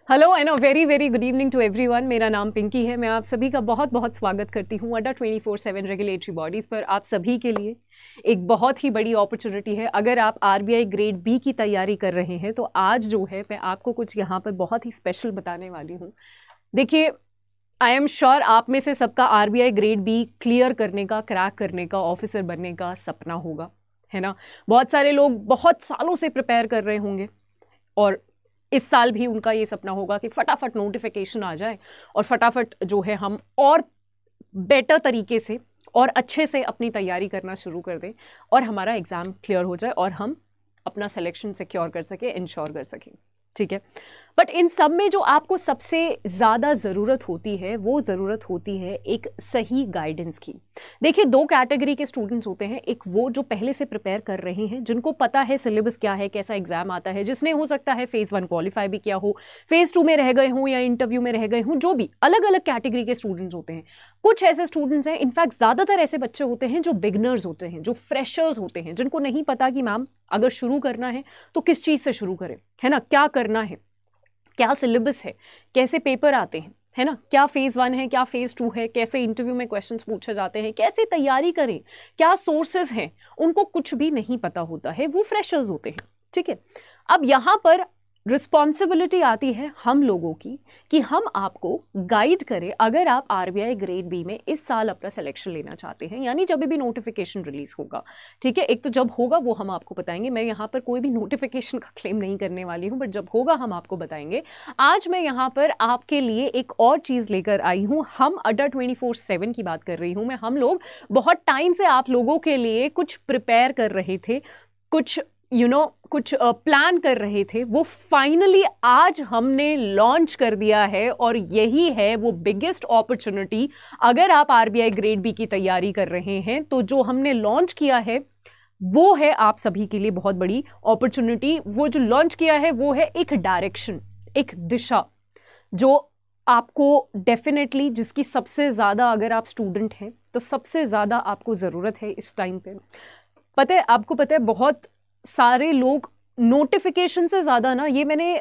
Hello and a very very good evening to everyone. मेरा नाम पिंकी है। मैं आप सभी का बहुत बहुत स्वागत करती हूँ अड्डा 24/7 रेगुलेटरी बॉडीज़ पर। आप सभी के लिए एक बहुत ही बड़ी अपॉर्चुनिटी है। अगर आप आरबीआई ग्रेड बी की तैयारी कर रहे हैं तो आज जो है मैं आपको कुछ यहाँ पर बहुत ही स्पेशल बताने वाली हूँ। देखिए, आई एम श्योर आप में से सबका आरबीआई ग्रेड बी क्लियर करने का, क्रैक करने का, ऑफिसर बनने का सपना होगा, है ना। बहुत सारे लोग बहुत सालों से प्रिपेयर कर रहे होंगे और इस साल भी उनका ये सपना होगा कि फटाफट नोटिफिकेशन आ जाए और फटाफट जो है हम और बेटर तरीके से और अच्छे से अपनी तैयारी करना शुरू कर दें और हमारा एग्ज़ाम क्लियर हो जाए और हम अपना सिलेक्शन सिक्योर कर सकें, इंश्योर कर सकें, ठीक है। बट इन सब में जो आपको सबसे ज़्यादा ज़रूरत होती है वो ज़रूरत होती है एक सही गाइडेंस की। देखिए, दो कैटेगरी के स्टूडेंट्स होते हैं। एक वो जो पहले से प्रिपेयर कर रहे हैं, जिनको पता है सिलेबस क्या है, कैसा एग्जाम आता है, जिसने हो सकता है फेज़ 1 क्वालिफाई भी किया हो, फेज़ 2 में रह गए हों या इंटरव्यू में रह गए हों, जो भी अलग अलग कैटेगरी के स्टूडेंट्स होते हैं। कुछ ऐसे स्टूडेंट्स हैं, इनफैक्ट ज़्यादातर ऐसे बच्चे होते हैं जो बिगनर्स होते हैं, जो फ्रेशर्स होते हैं, जिनको नहीं पता कि मैम अगर शुरू करना है तो किस चीज़ से शुरू करें, है ना, क्या करना है, क्या सिलेबस है, कैसे पेपर आते हैं, है ना, क्या फेज़ 1 है, क्या फेज़ 2 है, कैसे इंटरव्यू में क्वेश्चंस पूछे जाते हैं, कैसे तैयारी करें, क्या सोर्सेज हैं, उनको कुछ भी नहीं पता होता है। वो फ्रेशर्स होते हैं, ठीक है। अब यहाँ पर रिस्पॉन्सिबिलिटी आती है हम लोगों की कि हम आपको गाइड करें। अगर आप आरबीआई ग्रेड बी में इस साल अपना सिलेक्शन लेना चाहते हैं, यानी जब भी नोटिफिकेशन रिलीज होगा, ठीक है, एक तो जब होगा वो हम आपको बताएंगे। मैं यहाँ पर कोई भी नोटिफिकेशन का क्लेम नहीं करने वाली हूँ, बट जब होगा हम आपको बताएंगे। आज मैं यहाँ पर आपके लिए एक और चीज़ लेकर आई हूँ। हम अड्डा 24/7 की बात कर रही हूँ मैं। हम लोग बहुत टाइम से आप लोगों के लिए कुछ प्रिपेयर कर रहे थे, कुछ कुछ प्लान कर रहे थे, वो फाइनली आज हमने लॉन्च कर दिया है। और यही है वो बिगेस्ट अपॉर्चुनिटी। अगर आप आरबीआई ग्रेड बी की तैयारी कर रहे हैं तो जो हमने लॉन्च किया है वो है आप सभी के लिए बहुत बड़ी अपॉर्चुनिटी। वो जो लॉन्च किया है वो है एक डायरेक्शन, एक दिशा, जो आपको डेफिनेटली, जिसकी सबसे ज़्यादा, अगर आप स्टूडेंट हैं तो सबसे ज़्यादा आपको ज़रूरत है इस टाइम पे। पता है, आपको पता है, बहुत सारे लोग नोटिफिकेशन से ज़्यादा ना, ये मैंने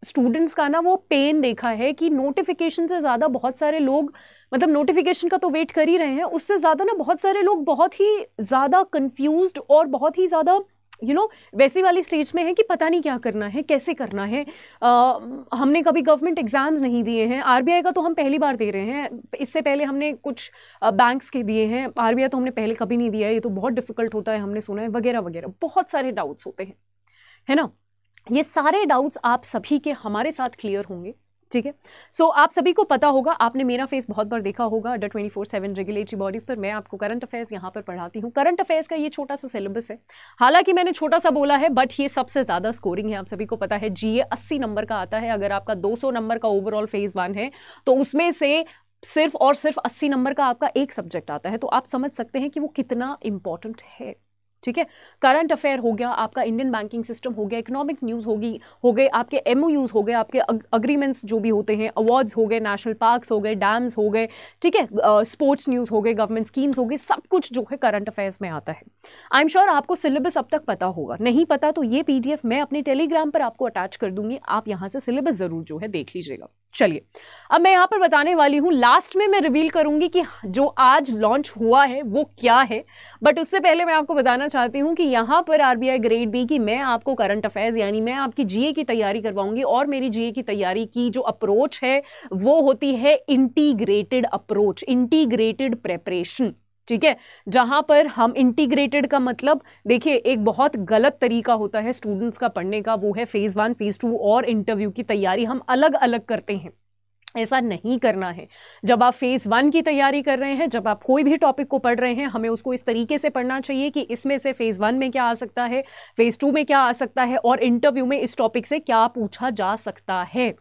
स्टूडेंट्स का ना वो पेन देखा है कि नोटिफिकेशन से ज़्यादा बहुत सारे लोग, मतलब नोटिफिकेशन का तो वेट कर ही रहे हैं, उससे ज़्यादा ना बहुत सारे लोग बहुत ही ज़्यादा कंफ्यूज्ड और बहुत ही ज़्यादा वैसी वाली स्टेज में है कि पता नहीं क्या करना है, कैसे करना है। हमने कभी गवर्नमेंट एग्जाम्स नहीं दिए हैं। आरबीआई का तो हम पहली बार दे रहे हैं, इससे पहले हमने कुछ बैंक्स के दिए हैं। आरबीआई तो हमने पहले कभी नहीं दिया है, ये तो बहुत डिफिकल्ट होता है, हमने सुना है, वगैरह वगैरह। बहुत सारे डाउट्स होते हैं, है ना। ये सारे डाउट्स आप सभी के हमारे साथ क्लियर होंगे, ठीक है। सो आप सभी को पता होगा, आपने मेरा फेस बहुत बार देखा होगा अड्डा 24/7 रेगुलेटरी बॉडीज पर। मैं आपको करंट अफेयर्स यहाँ पर पढ़ाती हूँ। करंट अफेयर्स का ये छोटा सा सिलेबस है, हालांकि मैंने छोटा सा बोला है, बट ये सबसे ज्यादा स्कोरिंग है। आप सभी को पता है जीए 80 नंबर का आता है। अगर आपका 200 नंबर का ओवरऑल फेज 1 है तो उसमें से सिर्फ और सिर्फ 80 नंबर का आपका एक सब्जेक्ट आता है। तो आप समझ सकते हैं कि वो कितना इंपॉर्टेंट है, ठीक है। करंट अफेयर हो गया, आपका इंडियन बैंकिंग सिस्टम हो गया, इकोनॉमिक न्यूज़ हो गए, आपके एमओयूज हो गए, आपके अग्रीमेंट्स जो भी होते हैं, अवार्ड्स हो गए, नेशनल पार्क्स हो गए, डैम्स हो गए, ठीक है, स्पोर्ट्स न्यूज़ हो गए, गवर्नमेंट स्कीम्स हो गए, सब कुछ जो है करंट अफेयर्स में आता है। आई एम श्योर आपको सिलेबस अब तक पता होगा। नहीं पता तो ये पीडीएफ मैं अपने टेलीग्राम पर आपको अटैच कर दूंगी, आप यहाँ से सिलेबस जरूर जो है देख लीजिएगा। चलिए, अब मैं यहाँ पर बताने वाली हूँ, लास्ट में मैं रिवील करूंगी कि जो आज लॉन्च हुआ है वो क्या है। बट उससे पहले मैं आपको बताना चाहती हूँ कि यहाँ पर आरबीआई ग्रेड बी की मैं आपको करंट अफेयर्स, यानी मैं आपकी जीए की तैयारी करवाऊंगी। और मेरी जीए की तैयारी की जो अप्रोच है वो होती है इंटीग्रेटेड अप्रोच, इंटीग्रेटेड प्रेपरेशन, ठीक है। जहां पर हम इंटीग्रेटेड का मतलब, देखिए, एक बहुत गलत तरीका होता है स्टूडेंट्स का पढ़ने का, वो है फेज 1, फेज 2 और इंटरव्यू की तैयारी हम अलग अलग करते हैं। ऐसा नहीं करना है। जब आप फेज 1 की तैयारी कर रहे हैं, जब आप कोई भी टॉपिक को पढ़ रहे हैं, हमें उसको इस तरीके से पढ़ना चाहिए कि इसमें से फेज 1 में क्या आ सकता है, फेज 2 में क्या आ सकता है और इंटरव्यू में इस टॉपिक से क्या पूछा जा सकता है।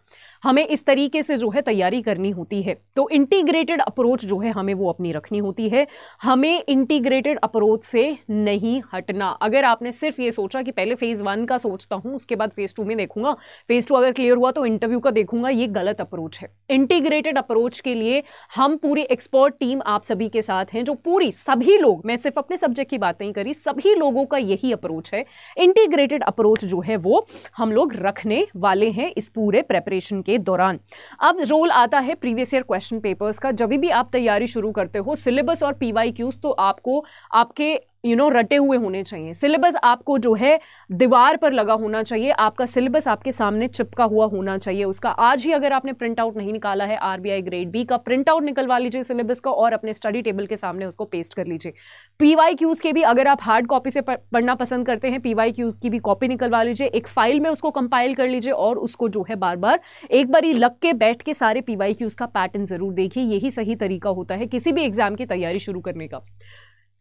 हमें इस तरीके से जो है तैयारी करनी होती है। तो इंटीग्रेटेड अप्रोच जो है हमें वो अपनी रखनी होती है। हमें इंटीग्रेटेड अप्रोच से नहीं हटना। अगर आपने सिर्फ ये सोचा कि पहले फेज 1 का सोचता हूं, उसके बाद फेज 2 में देखूंगा, फेज 2 अगर क्लियर हुआ तो इंटरव्यू का देखूंगा, ये गलत अप्रोच है। इंटीग्रेटेड अप्रोच के लिए हम पूरी एक्सपर्ट टीम आप सभी के साथ हैं, जो पूरी सभी लोग, मैं सिर्फ अपने सब्जेक्ट की बात नहीं करी, सभी लोगों का यही अप्रोच है। इंटीग्रेटेड अप्रोच जो है वो हम लोग रखने वाले हैं इस पूरे प्रेपरेशन के दौरान। अब रोल आता है प्रीवियस ईयर क्वेश्चन पेपर्स का। जब भी आप तैयारी शुरू करते हो, सिलेबस और PYQs तो आपको आपके रटे हुए होने चाहिए। सिलेबस आपको जो है दीवार पर लगा होना चाहिए, आपका सिलेबस आपके सामने चिपका हुआ होना चाहिए उसका। आज ही अगर आपने प्रिंट आउट नहीं निकाला है RBI ग्रेड बी का, प्रिंट आउट निकलवा लीजिए सिलेबस का और अपने स्टडी टेबल के सामने उसको पेस्ट कर लीजिए। PYQs के भी अगर आप हार्ड कॉपी से पढ़ना पसंद करते हैं, PYQs की भी कॉपी निकलवा लीजिए, एक फाइल में उसको कंपाइल कर लीजिए और उसको जो है बार बार एक बार ही लग के बैठ के सारे PYQs का पैटर्न जरूर देखिए। यही सही तरीका होता है किसी भी एग्जाम की तैयारी शुरू करने का।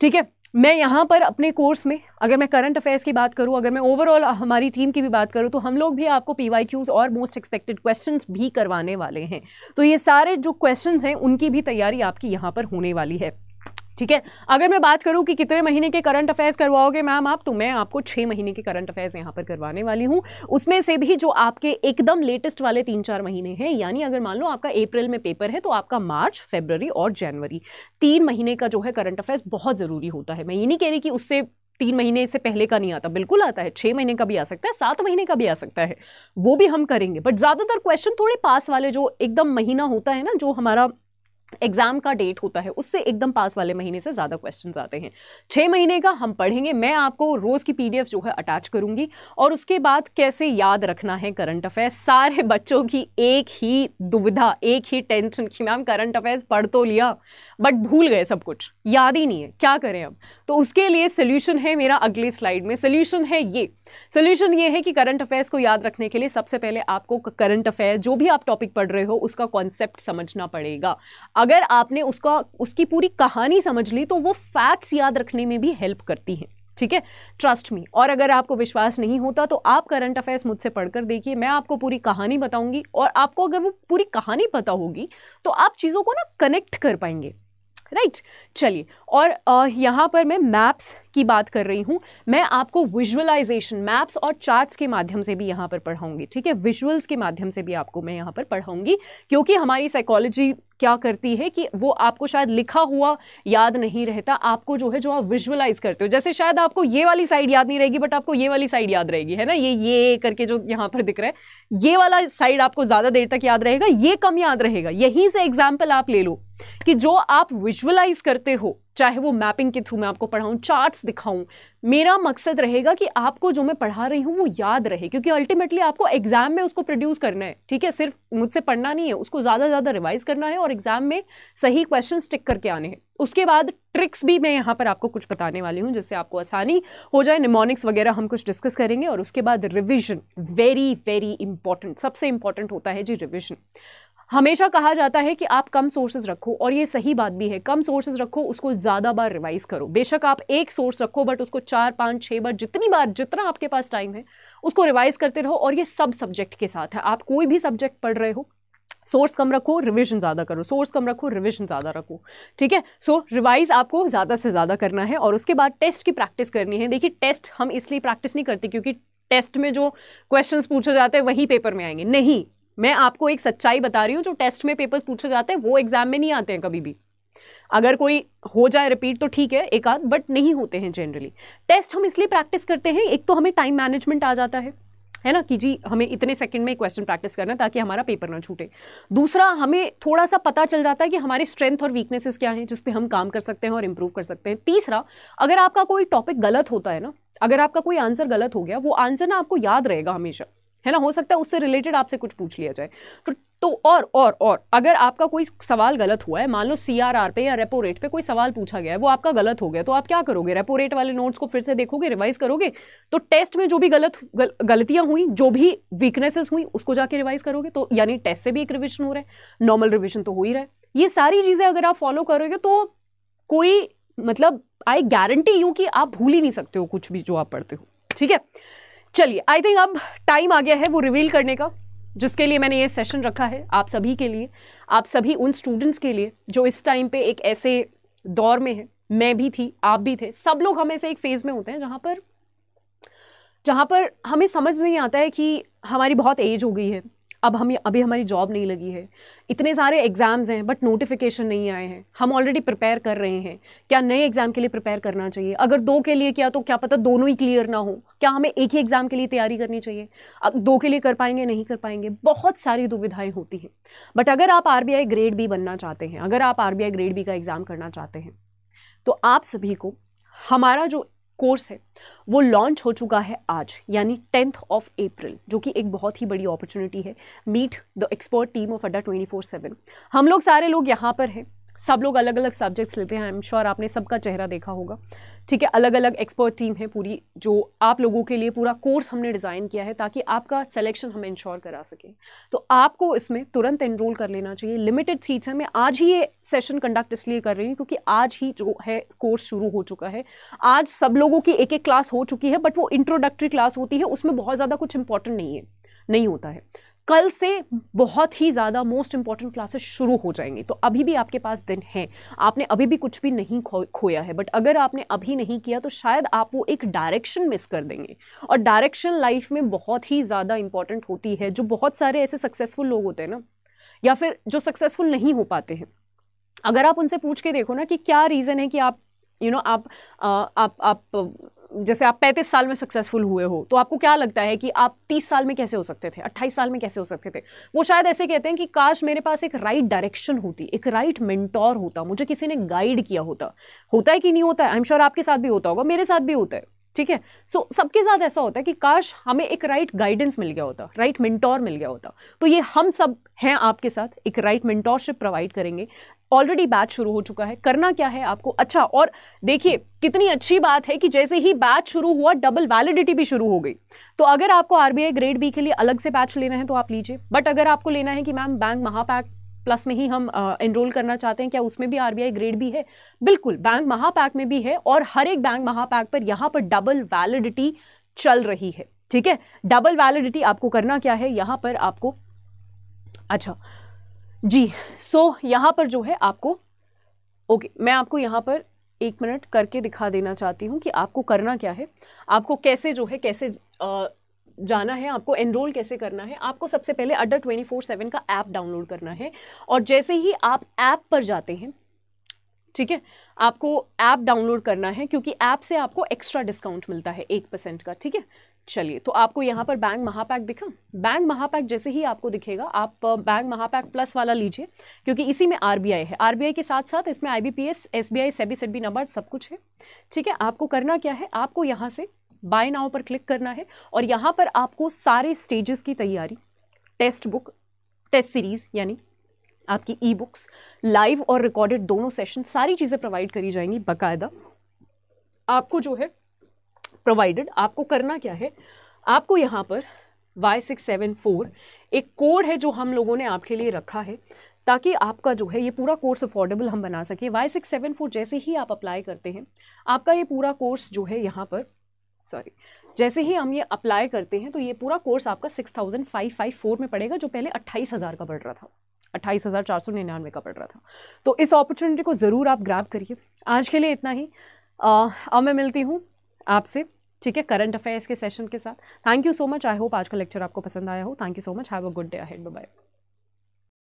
ठीक है, मैं यहाँ पर अपने कोर्स में अगर मैं करंट अफेयर्स की बात करूँ, अगर मैं ओवरऑल हमारी टीम की भी बात करूँ, तो हम लोग भी आपको PYQs और मोस्ट एक्सपेक्टेड क्वेश्चंस भी करवाने वाले हैं। तो ये सारे जो क्वेश्चंस हैं उनकी भी तैयारी आपकी यहाँ पर होने वाली है। ठीक है, अगर मैं बात करूं कि कितने महीने के करंट अफेयर्स करवाओगे मैम आप, तो मैं आपको 6 महीने के करंट अफेयर्स यहां पर करवाने वाली हूं। उसमें से भी जो आपके एकदम लेटेस्ट वाले 3-4 महीने हैं, यानी अगर मान लो आपका अप्रैल में पेपर है तो आपका मार्च, फरवरी और जनवरी 3 महीने का जो है करंट अफेयर्स बहुत जरूरी होता है। मैं ये नहीं कह रही कि उससे 3 महीने से पहले का नहीं आता, बिल्कुल आता है। 6 महीने का भी आ सकता है, 7 महीने का भी आ सकता है, वो भी हम करेंगे। बट ज्यादातर क्वेश्चन थोड़े पास वाले, जो एकदम महीना होता है ना, जो हमारा एग्जाम का डेट होता है, उससे एकदम पास वाले महीने से ज्यादा क्वेश्चंस आते हैं। 6 महीने का हम पढ़ेंगे। मैं आपको रोज की PDF जो है अटैच करूंगी और उसके बाद कैसे याद रखना है करंट अफेयर्स। सारे बच्चों की एक ही दुविधा, एक ही टेंशन कि मैम करंट अफेयर्स पढ़ तो लिया बट भूल गए, सब कुछ याद ही नहीं है, क्या करें अब। तो उसके लिए सोल्यूशन है मेरा अगले स्लाइड में। सोल्यूशन है ये, सोल्यूशन ये है कि करंट अफेयर्स को याद रखने के लिए सबसे पहले आपको करंट अफेयर जो भी आप टॉपिक पढ़ रहे हो उसका कॉन्सेप्ट समझना पड़ेगा। अगर आपने उसकी पूरी कहानी समझ ली तो वो फैक्ट्स याद रखने में भी हेल्प करती हैं। ठीक है, ट्रस्ट मी। और अगर आपको विश्वास नहीं होता तो आप करंट अफेयर्स मुझसे पढ़कर देखिए, मैं आपको पूरी कहानी बताऊंगी और आपको अगर वो पूरी कहानी पता होगी तो आप चीजों को ना कनेक्ट कर पाएंगे। राइट, चलिए। और यहाँ पर मैं मैप्स की बात कर रही हूँ। मैं आपको विजुअलाइजेशन, मैप्स और चार्ट्स के माध्यम से भी यहाँ पर पढ़ाऊंगी। ठीक है, विजुअल्स के माध्यम से भी आपको मैं यहाँ पर पढ़ाऊंगी, क्योंकि हमारी साइकोलॉजी क्या करती है कि वो आपको शायद लिखा हुआ याद नहीं रहता, आपको जो है जो आप विजुअलाइज करते हो। जैसे शायद आपको ये वाली साइड याद नहीं रहेगी बट आपको ये वाली साइड याद रहेगी, है ना, ये करके जो यहाँ पर दिख रहा है, ये वाला साइड आपको ज्यादा देर तक याद रहेगा, ये कम याद रहेगा। यहीं से एग्जाम्पल आप ले लो कि जो आप विजुअलाइज करते हो, चाहे वो मैपिंग के थ्रू मैं आपको पढ़ाऊं, चार्ट्स दिखाऊं, मेरा मकसद रहेगा कि आपको जो मैं पढ़ा रही हूं वो याद रहे, क्योंकि अल्टीमेटली आपको एग्जाम में उसको प्रोड्यूस करना है। ठीक है, सिर्फ मुझसे पढ़ना नहीं है, उसको ज्यादा ज्यादा रिवाइज करना है और एग्जाम में सही क्वेश्चन टिक करके आने हैं। उसके बाद ट्रिक्स भी मैं यहाँ पर आपको कुछ बताने वाली हूँ जिससे आपको आसानी हो जाए। निमोनिक्स वगैरह हम कुछ डिस्कस करेंगे और उसके बाद रिविजन, वेरी वेरी इंपॉर्टेंट, सबसे इंपॉर्टेंट होता है जी रिविजन। हमेशा कहा जाता है कि आप कम सोर्सेज रखो, और ये सही बात भी है, कम सोर्सेज रखो, उसको ज्यादा बार रिवाइज करो। बेशक आप एक सोर्स रखो बट उसको 4, 5, 6 बार, जितनी बार जितना आपके पास टाइम है उसको रिवाइज करते रहो। और ये सब सब्जेक्ट के साथ है, आप कोई भी सब्जेक्ट पढ़ रहे हो, सोर्स कम रखो, रिवीजन ज्यादा करो, सोर्स कम रखो, रिवीजन ज्यादा रखो। ठीक है, सो रिवाइज आपको ज्यादा से ज्यादा करना है और उसके बाद टेस्ट की प्रैक्टिस करनी है। देखिए, टेस्ट हम इसलिए प्रैक्टिस नहीं करते क्योंकि टेस्ट में जो क्वेश्चंस पूछे जाते हैं वही पेपर में आएंगे, नहीं। मैं आपको एक सच्चाई बता रही हूँ, जो टेस्ट में पेपर्स पूछे जाते हैं वो एग्जाम में नहीं आते हैं कभी भी। अगर कोई हो जाए रिपीट तो ठीक है, एक आध, बट नहीं होते हैं जनरली। टेस्ट हम इसलिए प्रैक्टिस करते हैं, एक तो हमें टाइम मैनेजमेंट आ जाता है ना, कि जी हमें इतने सेकंड में क्वेश्चन प्रैक्टिस करना है ताकि हमारा पेपर ना छूटे। दूसरा, हमें थोड़ा सा पता चल जाता है कि हमारे स्ट्रेंथ और वीकनेसेस क्या हैं जिस पे हम काम कर सकते हैं और इंप्रूव कर सकते हैं। तीसरा, अगर आपका कोई टॉपिक गलत होता है ना, अगर आपका कोई आंसर गलत हो गया, वो आंसर ना आपको याद रहेगा हमेशा, है ना। हो सकता है उससे रिलेटेड आपसे कुछ पूछ लिया जाए तो और अगर आपका कोई सवाल गलत हुआ है, मान लो CRR पे या रेपो रेट पे कोई सवाल पूछा गया है, वो आपका गलत हो गया, तो आप क्या करोगे? रेपो रेट वाले नोट्स को फिर से देखोगे, रिवाइज करोगे। तो टेस्ट में जो भी गलतियां हुई, जो भी वीकनेसेस हुई, उसको जाके रिवाइज करोगे। तो यानी टेस्ट से भी एक रिविजन हो रहा है, नॉर्मल रिविजन तो हो ही रहा है। ये सारी चीजें अगर आप फॉलो करोगे तो कोई, मतलब आई गारंटी यू कि आप भूल ही नहीं सकते हो कुछ भी जो आप पढ़ते हो। ठीक है, चलिए, आई थिंक अब टाइम आ गया है वो रिवील करने का, जिसके लिए मैंने ये सेशन रखा है आप सभी के लिए, आप सभी उन स्टूडेंट्स के लिए जो इस टाइम पे एक ऐसे दौर में है, मैं भी थी, आप भी थे, सब लोग हम ऐसे एक फेज में होते हैं जहां पर हमें समझ नहीं आता है कि हमारी बहुत एज हो गई है, अभी हमारी जॉब नहीं लगी है, इतने सारे एग्ज़ाम्स हैं बट नोटिफिकेशन नहीं आए हैं, हम ऑलरेडी प्रिपेयर कर रहे हैं, क्या नए एग्ज़ाम के लिए प्रिपेयर करना चाहिए? अगर 2 के लिए किया तो क्या पता दोनों ही क्लियर ना हो, क्या हमें एक ही एग्ज़ाम के लिए तैयारी करनी चाहिए? 2 के लिए कर पाएंगे, नहीं कर पाएंगे, बहुत सारी दुविधाएं होती हैं। बट अगर आप RBI ग्रेड बी बनना चाहते हैं, अगर आप RBI ग्रेड बी का एग्ज़ाम करना चाहते हैं, तो आप सभी को हमारा जो कोर्स है वो लॉन्च हो चुका है आज, यानी 10th of April, जो कि एक बहुत ही बड़ी अपॉर्चुनिटी है। Meet the expert team of Adda 24/7। हम लोग सारे लोग यहाँ पर हैं, सब लोग अलग अलग सब्जेक्ट्स लेते हैं। आई एम श्योर आपने सबका चेहरा देखा होगा, ठीक है। अलग अलग एक्सपर्ट टीम है पूरी, जो आप लोगों के लिए पूरा कोर्स हमने डिज़ाइन किया है ताकि आपका सिलेक्शन हम इंश्योर करा सकें। तो आपको इसमें तुरंत एनरोल कर लेना चाहिए। लिमिटेड सीट्स हैं। मैं आज ही ये सेशन कंडक्ट इसलिए कर रही हूँ क्योंकि आज ही जो है कोर्स शुरू हो चुका है। आज सब लोगों की एक एक क्लास हो चुकी है, बट वो इंट्रोडक्टरी क्लास होती है, उसमें बहुत ज़्यादा कुछ इंपॉर्टेंट नहीं होता है। कल से बहुत ही ज़्यादा मोस्ट इंपॉर्टेंट क्लासेस शुरू हो जाएंगी। तो अभी भी आपके पास दिन है, आपने अभी भी कुछ भी नहीं खोया है। बट अगर आपने अभी नहीं किया तो शायद आप वो एक डायरेक्शन मिस कर देंगे, और डायरेक्शन लाइफ में बहुत ही ज़्यादा इंपॉर्टेंट होती है। जो बहुत सारे ऐसे सक्सेसफुल लोग होते हैं ना, या फिर जो सक्सेसफुल नहीं हो पाते हैं, अगर आप उनसे पूछ के देखो ना कि क्या रीज़न है कि आप जैसे आप 35 साल में सक्सेसफुल हुए हो, तो आपको क्या लगता है कि आप 30 साल में कैसे हो सकते थे, 28 साल में कैसे हो सकते थे? वो शायद ऐसे कहते हैं कि काश मेरे पास एक राइट डायरेक्शन होती, एक राइट मेंटोर होता, मुझे किसी ने गाइड किया होता। होता है कि नहीं होता है? आई एम श्योर आपके साथ भी होता होगा, मेरे साथ भी होता है, ठीक है। सो सबके साथ ऐसा होता है कि काश हमें एक राइट गाइडेंस मिल गया होता, राइट मेंटोर मिल गया होता। तो ये हम सब हैं आपके साथ, एक राइट मेंटोरशिप प्रोवाइड करेंगे। ऑलरेडी बैच शुरू हो चुका है। करना क्या है आपको? अच्छा, और देखिए कितनी अच्छी बात है कि जैसे ही बैच शुरू हुआ डबल वैलिडिटी भी शुरू हो गई। तो अगर आपको RBI ग्रेड बी के लिए अलग से बैच लेना है तो आप लीजिए, बट अगर आपको लेना है कि मैम बैंक महापैक प्लस में ही हम एनरोल करना चाहते हैं, क्या उसमें भी RBI ग्रेड बी है? बिल्कुल, बैंक महापैक में भी है, और हर एक बैंक महापैक पर यहाँ पर डबल वैलिडिटी चल रही है, ठीक है। डबल वैलिडिटी आपको करना क्या है यहाँ पर आपको, अच्छा जी, सो यहाँ पर जो है आपको, ओके, मैं आपको यहाँ पर 1 मिनट करके दिखा देना चाहती हूँ कि आपको करना क्या है, आपको कैसे जो है कैसे जाना है, आपको एनरोल कैसे करना है। आपको सबसे पहले अड्डा 24/7 का ऐप डाउनलोड करना है, और जैसे ही आप ऐप पर जाते हैं, ठीक है, आपको ऐप डाउनलोड करना है क्योंकि ऐप से आपको एक्स्ट्रा डिस्काउंट मिलता है 1% का, ठीक है। चलिए, तो आपको यहाँ पर बैंक महापैक दिखा। बैंक महापैक जैसे ही आपको दिखेगा, आप बैंक महापैक प्लस वाला लीजिए क्योंकि इसी में RBI है। RBI के साथ साथ इसमें IBPS, SBI, सेबी, सिडबी, नाबार्ड सब कुछ है, ठीक है। आपको करना क्या है, आपको यहाँ से बाय नाउ पर क्लिक करना है, और यहाँ पर आपको सारे स्टेजेस की तैयारी, टेस्ट बुक, टेस्ट सीरीज यानी आपकी ई बुक्स, लाइव और रिकॉर्डेड दोनों सेशन, सारी चीज़ें प्रोवाइड करी जाएंगी बाकायदा आपको जो है प्रोवाइडेड। आपको करना क्या है, आपको यहाँ पर Y674 एक कोड है जो हम लोगों ने आपके लिए रखा है ताकि आपका जो है ये पूरा कोर्स अफोर्डेबल हम बना सके। Y674 जैसे ही आप अप्लाई करते हैं, आपका ये पूरा कोर्स जो है यहाँ पर, जैसे ही हम ये अप्लाई करते हैं तो ये पूरा कोर्स आपका 6554 में पड़ेगा, जो पहले 28,000 का पड़ रहा था, 28,499 का पड़ रहा था। तो इस अपॉर्चुनिटी को ज़रूर आप ग्रैब करिए। आज के लिए इतना ही। अब मैं मिलती हूँ आपसे, ठीक है, करंट अफेयर्स के सेशन के साथ। Thank you so much. I hope आज का लेक्चर आपको पसंद आया हो। Thank you so much. Have a good day ahead. Bye bye.